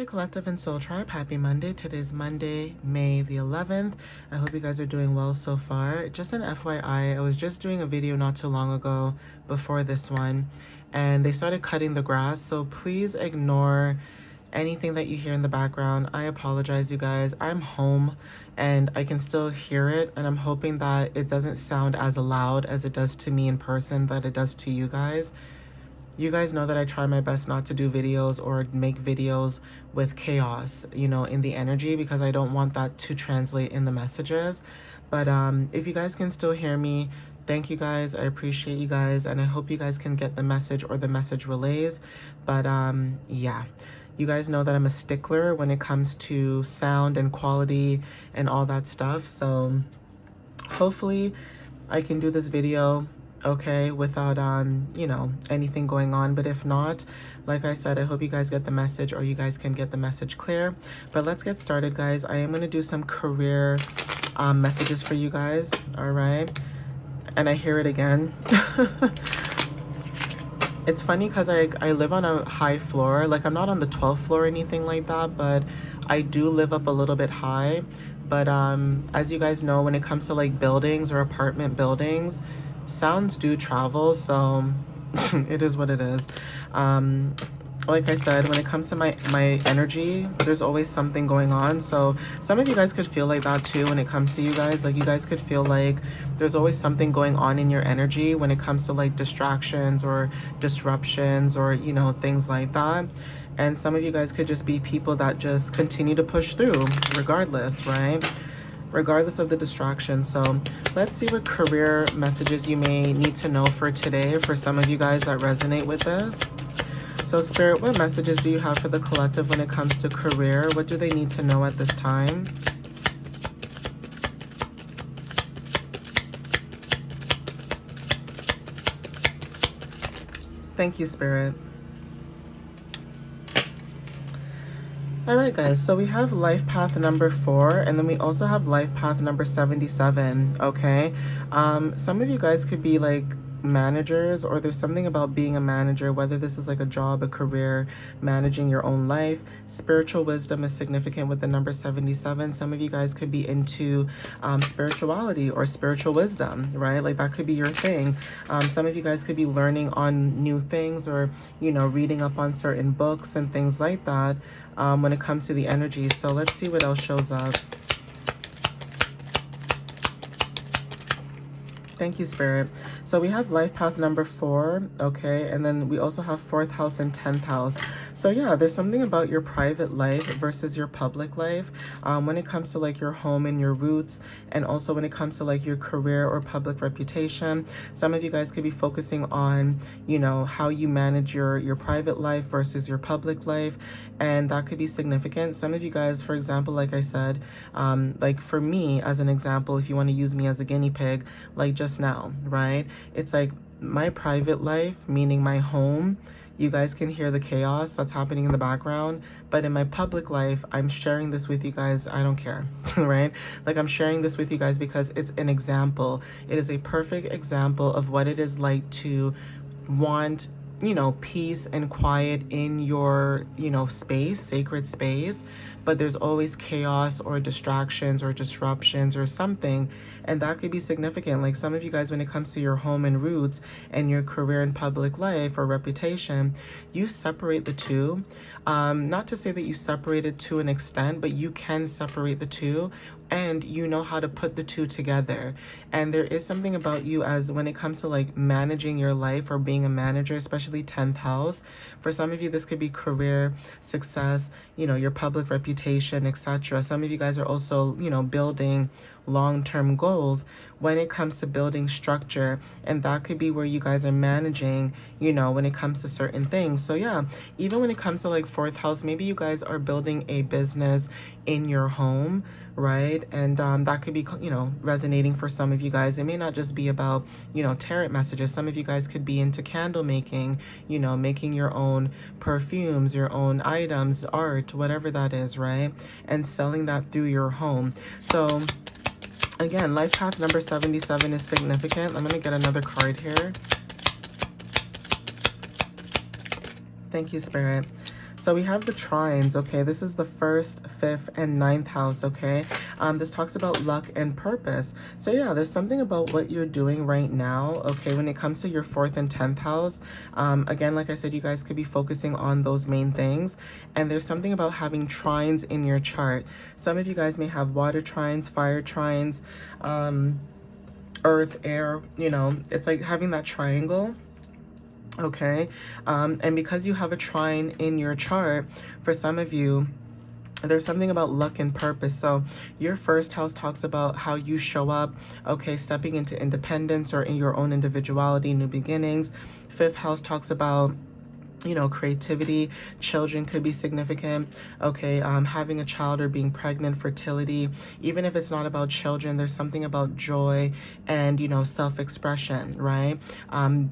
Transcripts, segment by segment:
Hey Collective and Soul Tribe, happy Monday. Today's Monday, May the 11th. I hope you guys are doing well so far. Just an FYI, I was just doing a video not too long ago before this one, and they started cutting the grass, so please ignore anything that you hear in the background. I apologize, you guys. I'm home and I can still hear it, and I'm hoping that it doesn't sound as loud as it does to me in person that it does to you guys. You guys know that I try my best not to do videos or make videos with chaos, you know, in the energy, because I don't want that to translate in the messages. But if you guys can still hear me, thank you guys. I appreciate you guys, and I hope you guys can get the message or the message relays. But yeah, you guys know that I'm a stickler when it comes to sound and quality and all that stuff. So hopefully I can do this video okay without you know, anything going on. But if not, like I said, I hope you guys get the message, or you guys can get the message clear. But let's get started, guys. I am going to do some career messages for you guys. All right, and I hear it again. It's funny because I live on a high floor. Like, I'm not on the 12th floor or anything like that, but I do live up a little bit high. But as you guys know, when it comes to like buildings or apartment buildings, sounds do travel, so it is what it is. Like I said, when it comes to my energy, there's always something going on. So some of you guys could feel like that too when it comes to you guys. Like, you guys could feel like there's always something going on in your energy when it comes to like distractions or disruptions or, you know, things like that. And some of you guys could just be people that just continue to push through regardless, right? Regardless of the distraction. So let's see what career messages you may need to know for today for some of you guys that resonate with this. So Spirit, what messages do you have for the collective when it comes to career? What do they need to know at this time? Thank you, Spirit. All right, guys, so we have life path number 4, and then we also have life path number 77, okay? Some of you guys could be like managers, or there's something about being a manager, whether this is like a job, a career, managing your own life. Spiritual wisdom is significant with the number 77. Some of you guys could be into spirituality or spiritual wisdom, right? Like, that could be your thing. Some of you guys could be learning on new things, or, you know, reading up on certain books and things like that when it comes to the energy. So let's see what else shows up. Thank you, Spirit. So we have life path number 4, okay? And then we also have 4th house and 10th house. So yeah, there's something about your private life versus your public life when it comes to like your home and your roots, and also when it comes to like your career or public reputation. Some of you guys could be focusing on, you know, how you manage your private life versus your public life, and that could be significant. Some of you guys, for example, like I said, like for me as an example, if you want to use me as a guinea pig, like just now, right? It's like my private life, meaning my home, you guys can hear the chaos that's happening in the background, but in my public life, I'm sharing this with you guys. I don't care, right? Like, I'm sharing this with you guys because it's an example. It is a perfect example of what it is like to want, you know, peace and quiet in your, you know, space, sacred space, but there's always chaos or distractions or disruptions or something, and that could be significant. Like, some of you guys, when it comes to your home and roots and your career and public life or reputation, you separate the two. Not to say that you separate it to an extent, but you can separate the two, and you know how to put the two together. And there is something about you as when it comes to like managing your life or being a manager, especially 10th house. For some of you, this could be career, success, you know, your public reputation, etc. Some of you guys are also, you know, building long-term goals when it comes to building structure, and that could be where you guys are managing, you know, when it comes to certain things. So yeah, even when it comes to like 4th house, maybe you guys are building a business in your home, right? And that could be, you know, resonating for some of you guys. It may not just be about, you know, tarot messages. Some of you guys could be into candle making, you know, making your own perfumes, your own items, art, whatever that is, right? And selling that through your home. So again, life path number 77 is significant. I'm going to get another card here. Thank you, Spirit. So we have the trines, okay? This is the 1st, 5th, and 9th house, okay? This talks about luck and purpose. So yeah, there's something about what you're doing right now, okay? When it comes to your 4th and 10th house, again, like I said, you guys could be focusing on those main things. And there's something about having trines in your chart. Some of you guys may have water trines, fire trines, earth, air, you know, it's like having that triangle. Okay, and because you have a trine in your chart, for some of you, there's something about luck and purpose. So your 1st house talks about how you show up, okay, stepping into independence or in your own individuality, new beginnings. 5th house talks about, you know, creativity. Children could be significant, okay? Having a child or being pregnant, fertility. Even if it's not about children, there's something about joy and, you know, self-expression, right?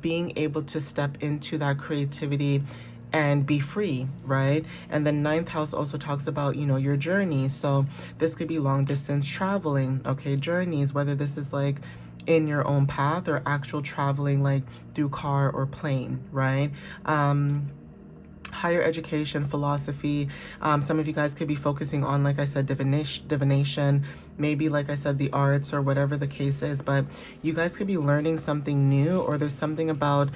Being able to step into that creativity and be free, right? And then 9th house also talks about, you know, your journey. So this could be long distance traveling, okay? Journeys, whether this is like in your own path or actual traveling like through car or plane, right? Higher education, philosophy. Some of you guys could be focusing on, like I said, divination, maybe, like I said, the arts or whatever the case is, but you guys could be learning something new, or there's something about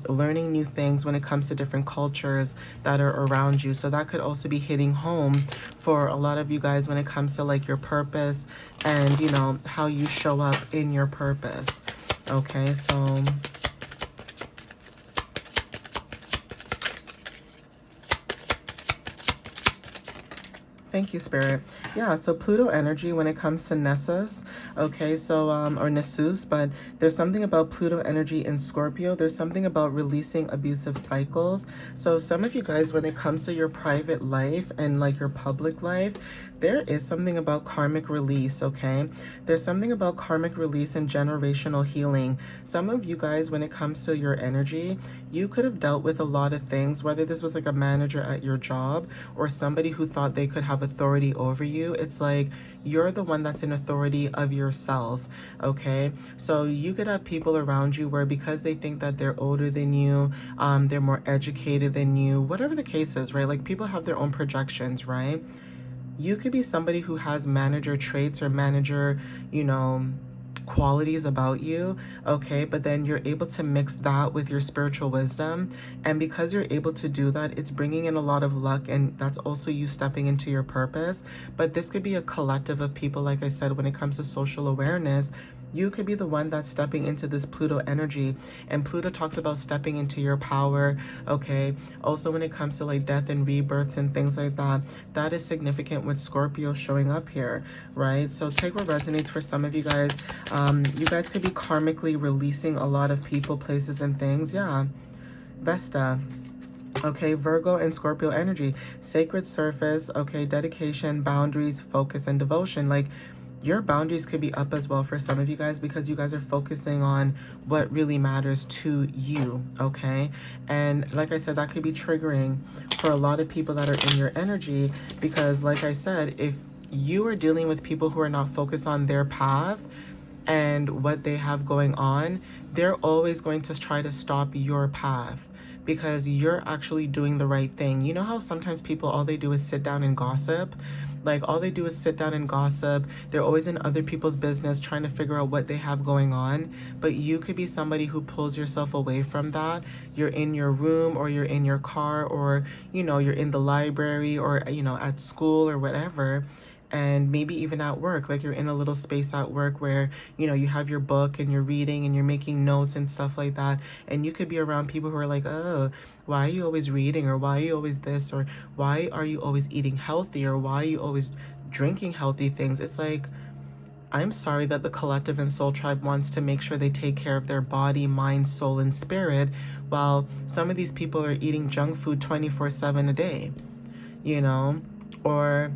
learning new things when it comes to different cultures that are around you. So that could also be hitting home for a lot of you guys when it comes to like your purpose and, you know, how you show up in your purpose. Okay, so thank you, Spirit. Yeah, so Pluto energy when it comes to Nessus, okay, so, or Nessus, but there's something about Pluto energy in Scorpio. There's something about releasing abusive cycles. So some of you guys, when it comes to your private life and like your public life, there is something about karmic release, okay? There's something about karmic release and generational healing. Some of you guys, when it comes to your energy, you could have dealt with a lot of things, whether this was like a manager at your job or somebody who thought they could have authority over you. It's like you're the one that's in authority of yourself, okay? So you could have people around you where because they think that they're older than you, they're more educated than you, whatever the case is, right? Like people have their own projections, right? You could be somebody who has manager traits or manager, you know, qualities about you, okay? But then you're able to mix that with your spiritual wisdom. And because you're able to do that, it's bringing in a lot of luck, and that's also you stepping into your purpose. But this could be a collective of people, like I said, when it comes to social awareness. You could be the one that's stepping into this Pluto energy. And Pluto talks about stepping into your power, okay? Also, when it comes to like death and rebirths and things like that, that is significant with Scorpio showing up here, right? So take what resonates for some of you guys. You guys could be karmically releasing a lot of people, places, and things. Yeah. Vesta. Okay, Virgo and Scorpio energy. Sacred surface, okay, dedication, boundaries, focus, and devotion. Like, your boundaries could be up as well for some of you guys because you guys are focusing on what really matters to you, okay? And like I said, that could be triggering for a lot of people that are in your energy because, like I said, if you are dealing with people who are not focused on their path and what they have going on, they're always going to try to stop your path because you're actually doing the right thing. You know how sometimes people, all they do is sit down and gossip? Like, all they do is sit down and gossip. They're always in other people's business trying to figure out what they have going on. But you could be somebody who pulls yourself away from that. You're in your room or you're in your car or, you know, you're in the library or, you know, at school or whatever. And maybe even at work, like you're in a little space at work where, you know, you have your book and you're reading and you're making notes and stuff like that. And you could be around people who are like, oh, why are you always reading? Or why are you always this? Or why are you always eating healthy? Or why are you always drinking healthy things? It's like, I'm sorry that the collective and soul tribe wants to make sure they take care of their body, mind, soul, and spirit, while some of these people are eating junk food 24/7 a day, you know? Or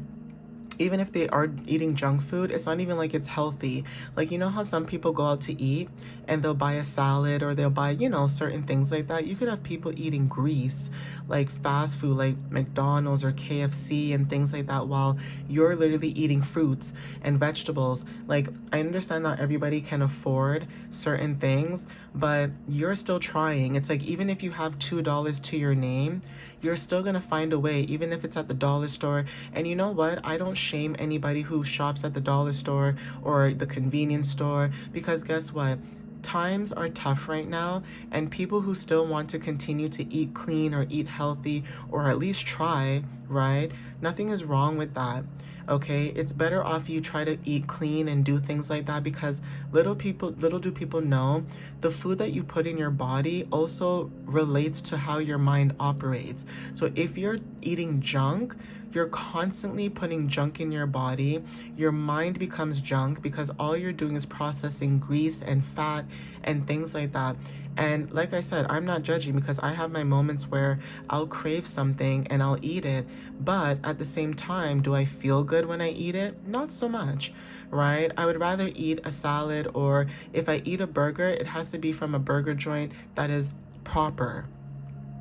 even if they are eating junk food, it's not even like it's healthy. Like, you know how some people go out to eat and they'll buy a salad or they'll buy, you know, certain things like that. You could have people eating grease, like fast food, like McDonald's or KFC and things like that, while you're literally eating fruits and vegetables. Like, I understand not everybody can afford certain things, but you're still trying. It's like, even if you have $2 to your name, you're still gonna find a way, even if it's at the dollar store. And you know what? I don't shame anybody who shops at the dollar store or the convenience store, because guess what? Times are tough right now, and people who still want to continue to eat clean or eat healthy or at least try, right? Nothing is wrong with that. Okay, it's better off you try to eat clean and do things like that, because little do people know, the food that you put in your body also relates to how your mind operates. So if you're eating junk, you're constantly putting junk in your body. Your mind becomes junk because all you're doing is processing grease and fat and things like that. And like I said, I'm not judging, because I have my moments where I'll crave something and I'll eat it. But at the same time, do I feel good when I eat it? Not so much, right? I would rather eat a salad, or if I eat a burger, it has to be from a burger joint that is proper.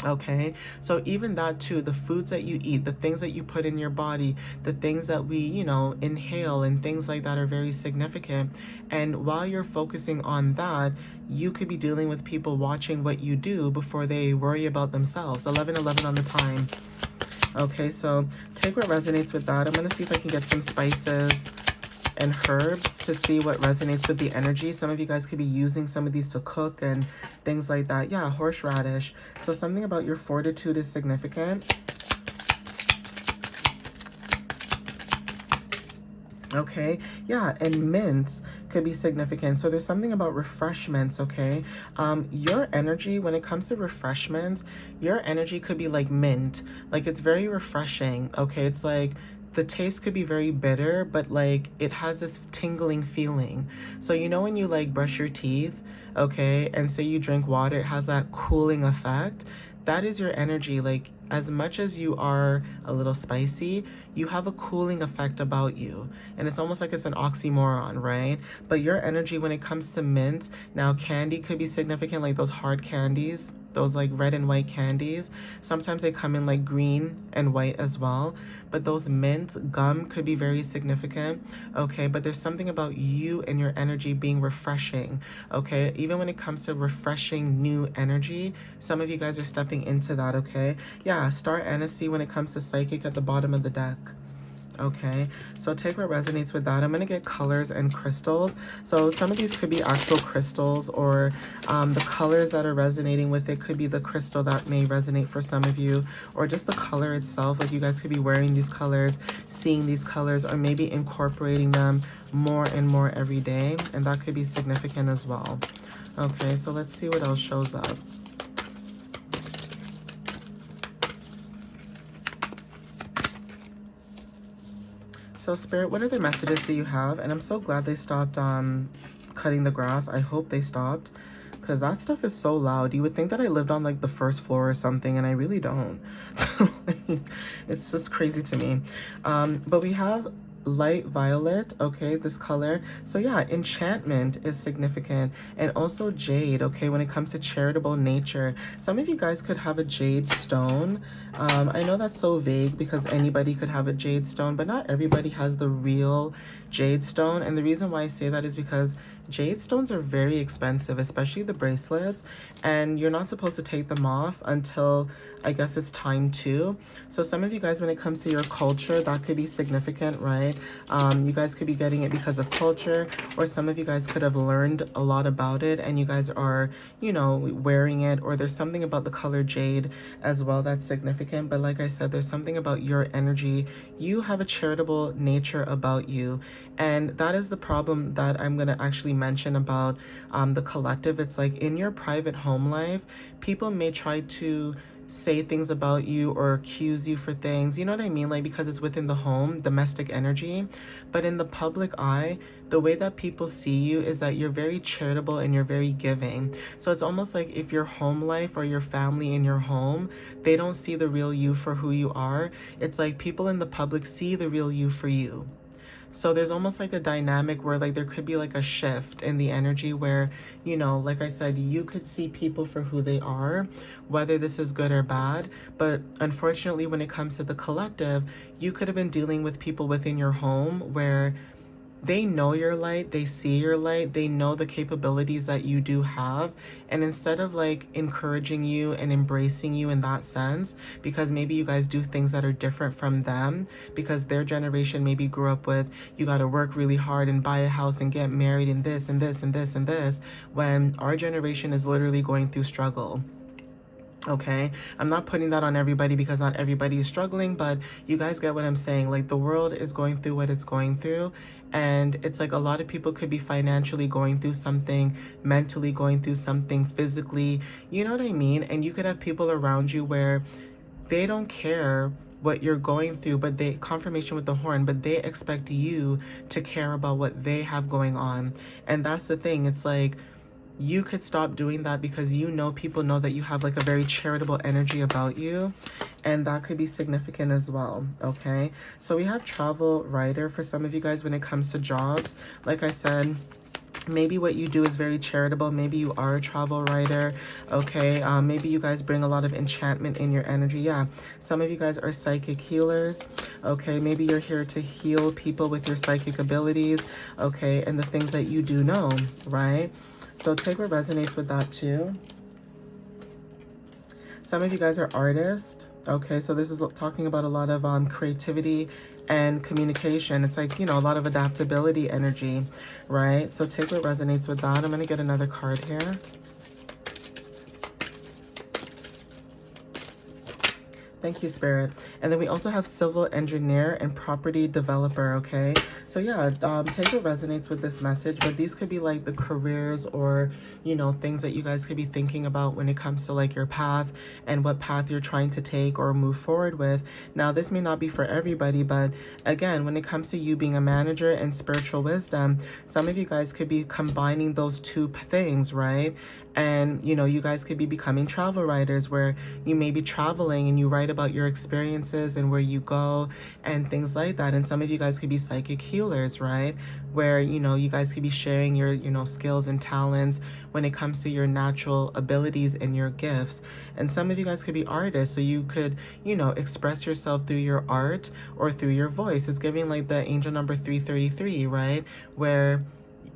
Okay, so even that too, the foods that you eat, the things that you put in your body, the things that we, you know, inhale and things like that are very significant. And while you're focusing on that, you could be dealing with people watching what you do before they worry about themselves. 11:11 on the time. Okay, so take what resonates with that. I'm going to see if I can get some spices and herbs to see what resonates with the energy. Some of you guys could be using some of these to cook and things like that. Yeah, horseradish. So something about your fortitude is significant. Okay, yeah, and mints could be significant. So there's something about refreshments, okay? Your energy, when it comes to refreshments, your energy could be like mint. Like, it's very refreshing, okay? It's like, the taste could be very bitter, but like it has this tingling feeling. So you know when you like brush your teeth, okay, and say you drink water, it has that cooling effect. That is your energy. Like, as much as you are a little spicy, you have a cooling effect about you. And it's almost like it's an oxymoron, right? But your energy when it comes to mint, now candy could be significant, like those hard candies, those like red and white candies. Sometimes they come in like green and white as well. But those mint gum could be very significant, okay? But there's something about you and your energy being refreshing, okay? Even when it comes to refreshing new energy, some of you guys are stepping into that, okay? Yeah, star anise when it comes to psychic at the bottom of the deck. Okay, so take what resonates with that. I'm going to get colors and crystals. So some of these could be actual crystals, or the colors that are resonating with it could be the crystal that may resonate for some of you, or just the color itself. Like, you guys could be wearing these colors, seeing these colors, or maybe incorporating them more and more every day. And that could be significant as well. Okay, so let's see what else shows up. So Spirit, what other messages do you have? And I'm so glad they stopped cutting the grass. I hope they stopped, because that stuff is so loud. You would think that I lived on like the first floor or something, and I really don't. So like, it's just crazy to me. But we have light violet, okay, this color. So yeah, enchantment is significant, and also jade, okay, when it comes to charitable nature. Some of you guys could have a jade stone. I know that's so vague, because anybody could have a jade stone, but not everybody has the real jade stone. And the reason why I say that is because jade stones are very expensive, especially the bracelets, and you're not supposed to take them off until, I guess, it's time to. So some of you guys, when it comes to your culture, that could be significant, right? You guys could be getting it because of culture, or some of you guys could have learned a lot about it and you guys are, you know, wearing it, or there's something about the color jade as well that's significant. But like I said, there's something about your energy. You have a charitable nature about you, and that is the problem that I'm going to actually mention about the collective. It's like, in your private home life, people may try to say things about you or accuse you for things, you know what I mean? Like, because it's within the home, domestic energy. But in the public eye, the way that people see you is that you're very charitable and you're very giving. So it's almost like if your home life or your family in your home, they don't see the real you for who you are. It's like people in the public see the real you for you. So there's almost like a dynamic where like there could be like a shift in the energy where, you know, like I said, you could see people for who they are, whether this is good or bad. But unfortunately, when it comes to the collective, you could have been dealing with people within your home where they know your light, they see your light, they know the capabilities that you do have. And instead of like encouraging you and embracing you in that sense, because maybe you guys do things that are different from them, because their generation maybe grew up with, you got to work really hard and buy a house and get married and this and this and this and this, when our generation is literally going through struggle. Okay, I'm not putting that on everybody because not everybody is struggling, but you guys get what I'm saying. Like, the world is going through what it's going through, and it's like a lot of people could be financially going through something, mentally going through something, physically, you know what I mean? And you could have people around you where they don't care what you're going through, but they, confirmation with the horn, but they expect you to care about what they have going on. And that's the thing. It's like, you could stop doing that because you know people know that you have like a very charitable energy about you, and that could be significant as well. Okay, so we have travel writer for some of you guys when it comes to jobs. Like I said, maybe what you do is very charitable. Maybe you are a travel writer. Okay, maybe you guys bring a lot of enchantment in your energy. Yeah, some of you guys are psychic healers. Okay, maybe you're here to heal people with your psychic abilities. Okay, and the things that you do know, right? So take what resonates with that too. Some of you guys are artists. Okay, so this is talking about a lot of creativity and communication. It's like, you know, a lot of adaptability energy, right? So take what resonates with that. I'm going to get another card here. Thank you, Spirit. And then we also have civil engineer and property developer, okay? So yeah, take what resonates with this message, but these could be like the careers or, you know, things that you guys could be thinking about when it comes to like your path and what path you're trying to take or move forward with. Now, this may not be for everybody, but again, when it comes to you being a manager and spiritual wisdom, some of you guys could be combining those two things, right? And, you know, you guys could be becoming travel writers where you may be traveling and you write about your experiences and where you go and things like that. And some of you guys could be psychic healers, right? Where, you know, you guys could be sharing your, you know, skills and talents when it comes to your natural abilities and your gifts. And some of you guys could be artists. So you could, you know, express yourself through your art or through your voice. It's giving like the angel number 333, right? Where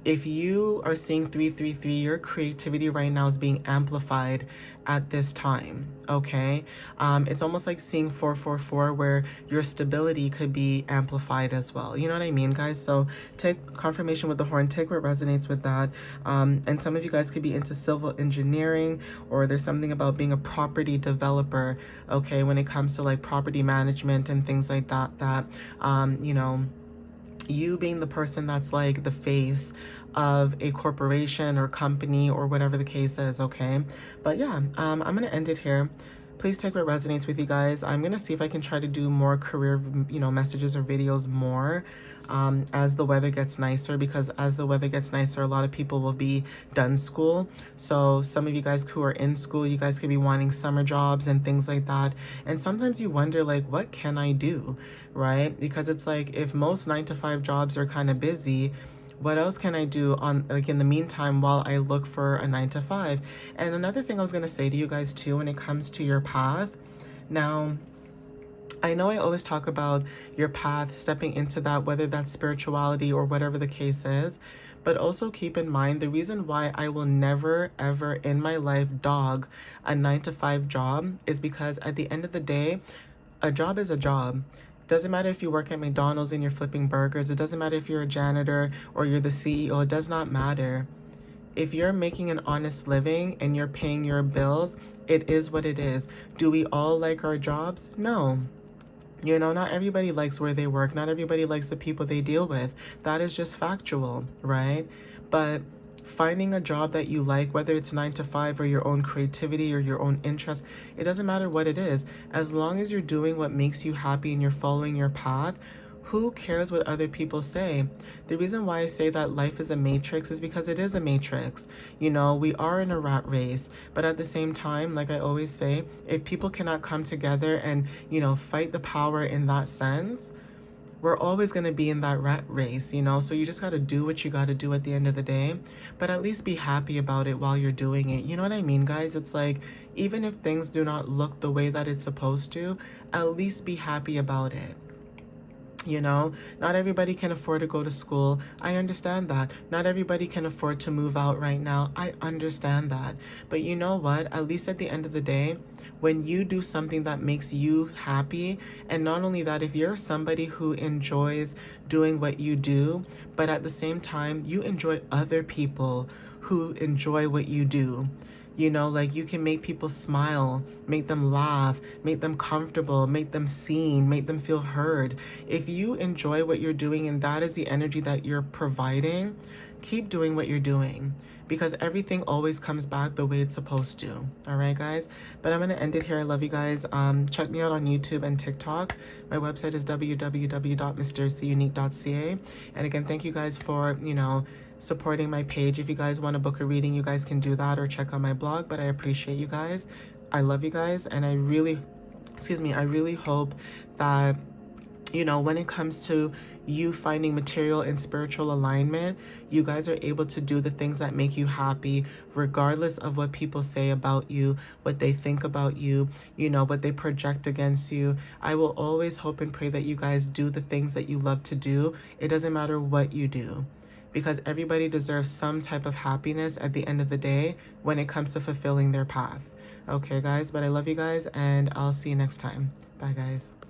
if you are seeing 333, your creativity right now is being amplified at this time, okay? It's almost like seeing 444 where your stability could be amplified as well. You know what I mean, guys? So take confirmation with the horn, take what resonates with that. And some of you guys could be into civil engineering, or there's something about being a property developer, okay? When it comes to like property management and things like that, you know, you being the person that's like the face of a corporation or company or whatever the case is, okay? But yeah, I'm gonna end it here. Please take what resonates with you guys. I'm gonna see if I can try to do more career, you know, messages or videos more as the weather gets nicer, because as the weather gets nicer, a lot of people will be done school. So some of you guys who are in school, you guys could be wanting summer jobs and things like that. And sometimes you wonder, like, what can I do, right? Because it's like, if most 9-to-5 jobs are kind of busy, what else can I do on, like, in the meantime while I look for a 9-to-5? And another thing I was going to say to you guys too, when it comes to your path, now, I know I always talk about your path, stepping into that, whether that's spirituality or whatever the case is, but also keep in mind the reason why I will never, ever in my life dog a 9-to-5 job is because at the end of the day, a job is a job. Doesn't matter if you work at McDonald's and you're flipping burgers. It doesn't matter if you're a janitor or you're the CEO. It does not matter. If you're making an honest living and you're paying your bills, it is what it is. Do we all like our jobs? No. You know, not everybody likes where they work. Not everybody likes the people they deal with. That is just factual, right? But finding a job that you like, whether it's 9 to 5 or your own creativity or your own interest, it doesn't matter what it is. As long as you're doing what makes you happy and you're following your path, who cares what other people say? The reason why I say that life is a matrix is because it is a matrix. You know, we are in a rat race, but at the same time, like I always say, if people cannot come together and, you know, fight the power in that sense, we're always going to be in that rat race, you know? So you just got to do what you got to do at the end of the day, but at least be happy about it while you're doing it. You know what I mean, guys? It's like, even if things do not look the way that it's supposed to, at least be happy about it. You know, not everybody can afford to go to school. I understand that. Not everybody can afford to move out right now. I understand that. But you know what? At least at the end of the day, when you do something that makes you happy, and not only that, if you're somebody who enjoys doing what you do, but at the same time, you enjoy other people who enjoy what you do. You know, like you can make people smile, make them laugh, make them comfortable, make them seen, make them feel heard. If you enjoy what you're doing and that is the energy that you're providing, keep doing what you're doing, because everything always comes back the way it's supposed to. All right, guys? But I'm going to end it here. I love you guys. Check me out on YouTube and TikTok. My website is www.mysteriouslyunique.ca. And again, thank you guys for, you know, supporting my page. If you guys want to book a reading, you guys can do that or check out my blog. But I appreciate you guys. I love you guys. And I really hope that, you know, when it comes to you finding material and spiritual alignment, you guys are able to do the things that make you happy, regardless of what people say about you, what they think about you, you know, what they project against you. I will always hope and pray that you guys do the things that you love to do. It doesn't matter what you do, because everybody deserves some type of happiness at the end of the day when it comes to fulfilling their path. Okay, guys, but I love you guys, and I'll see you next time. Bye, guys.